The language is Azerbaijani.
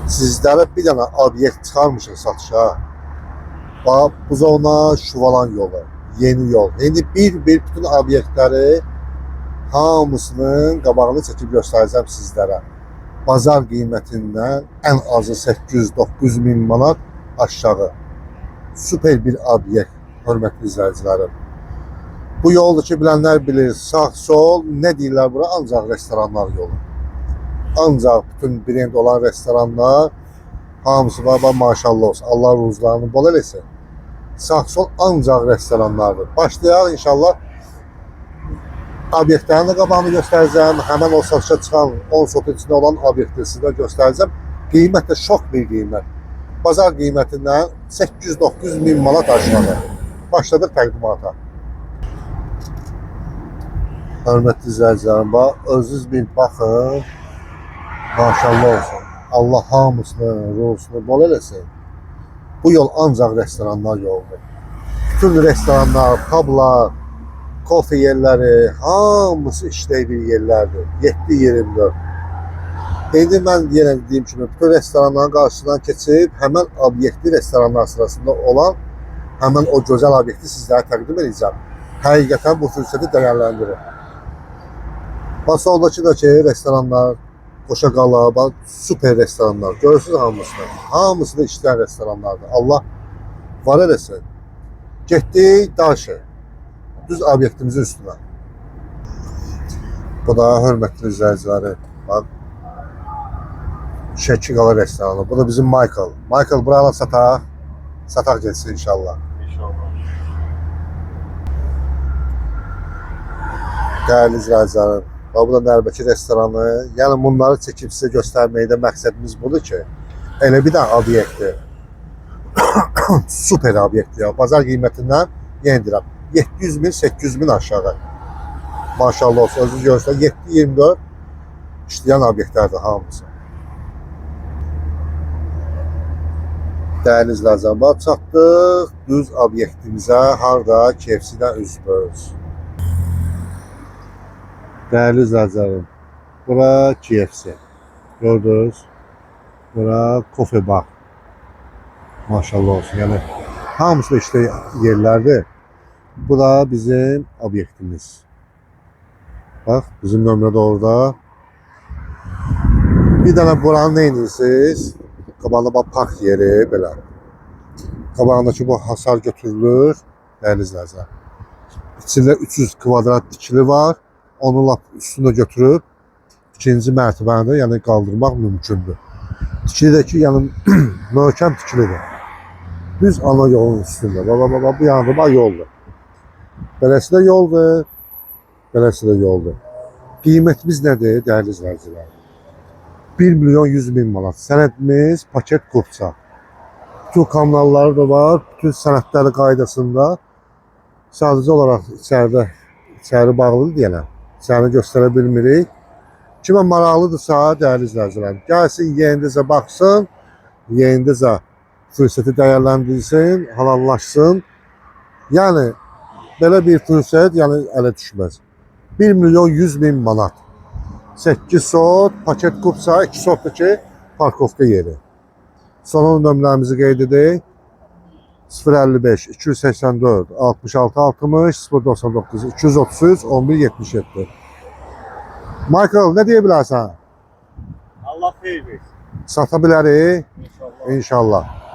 Sizlərə bir dənə obyekt çıxarmışıq satışa. Bax, bu zona Şuvalan yolu, yeni yol. İndi bir bütün obyektləri hamısının qabağını çəkib göstərəcəm sizlərə. Bazar qiymətindən ən azı 800-900 min manat aşağı. Süper bir obyekt, hörmətli izləyicilərim. Bu yolda ki, bilənlər bilir, sağ, sol, nə deyirlər bura? Ancaq restoranlar yolu. Ancaq bütün brend olan restoranlar hamısı var, maşallah olsun. Allah ruzlarını bol eləsin. Sağ, sol ancaq restoranlardır. Başlayaq inşallah. Obyektlərin də qabağını göstərəcəm. Həmən o satışa çıxan 10 sot içində olan obyekti sizə göstərəcəm. Qiymət də şok bir qiymət. Bazar qiymətindən 800-900 min manat aşağı. Başladıq təqdimata. Hörmətli izləyicilərim, özünüz bir baxın. Maşallah olsun. Allah hamısını, ruhusunu bol eləsin. Bu yol ancaq restoranlar yoludur. Bütün restoranlar, publar, kofe yerləri, hamısı işlək bir yerlərdir. 7-24. İndi mən yenə dediyim kimi, bütün restoranların qarşısından keçib, həmən obyekti restoranlar sırasında olan, həmən o gözəl obyekti sizlərə təqdim edəcəm. Həqiqətən bu fürsəti dəyərləndirin. Bax, soldakı da ki, restoranlar, Qoşaqala, süper restoranlar. Görürsünüz hamısını. Hamısı da işləyən restoranlardır. Allah var eləsin. Getdik Daşı. Düz obyektimizin üstünə. Bu da hörmətli izləyiciləri. Bax. Şəkil restoranı. Bu da bizim Michael. Michael buraya sataq. Sataq geçsin inşallah. İnşallah. Dəyərli izləyicilərim. Bu da Nərbəki restoranı. Yəni bunları çəkib sizə göstərməkdə məqsədimiz budur ki, elə bir dənə obyekti. Süper obyekti ya. Bazar qiymətindən yenə deyirəm. 700 min, 800 min aşağı. Maşallah olsun. Özünüz görürsünüz. 7-24 işləyən obyektlərdir hamısı. Dəyərli izləyicilərim, çatdıq düz obyektimizə, harda KFC-dən üzböz. Dəyərli izləyicilərim, bura KFC. Gördünüz? Bura Coffee Bar. Maşallah olsun. Yəni hamısı da işte yerlərdir. Bu da bizim obyektimiz. Bax, bizim nömrə də orada. Bir dənə buranı nə edirsiniz? Qabağında bax park yeri belə. Qabağındakı bu hasar götürülür. Dəyərli izləyicilərim. İçində 300 kvadrat tikili var. Onu lap üstünə götürüb ikinci mərtəbəndə, yəni qaldırmaq mümkündür. Tikili də ki, yəni möhkəm tikilidir. Düz ana yolun üstündə. Bu yanında bax yoldur. Beləsi də yoldur. Beləsi də yoldur. Qiymətimiz nədir, dəyərli izləyicilər? 1 milyon 100 min manat. Sənədimiz paket qurtsa. Bütün kanalları da var. Bütün sənədləri qaydasında. Sadəcə olaraq içəri bağlıdır deyənə. İçərini göstərə bilmirik. Kimə maraqlıdırsa, dəyərli izləyicilərim, gəlsin, yerindəcə baxsın, yerindəcə fürsəti dəyərləndirsin, halallaşsın. Yəni, belə bir fürsət ələ düşməz. 1 milyon 100 min manat. 8 sot, paket qurtsa, 2 sotdur ki, parkovka yeri. Son nömrəmizi qeyd edək. 055 284 66 60 099 233 11 77. Michael, nə deyə bilərsən? Allah xeyir versin. Sata bilərik? İnşallah. İnşallah.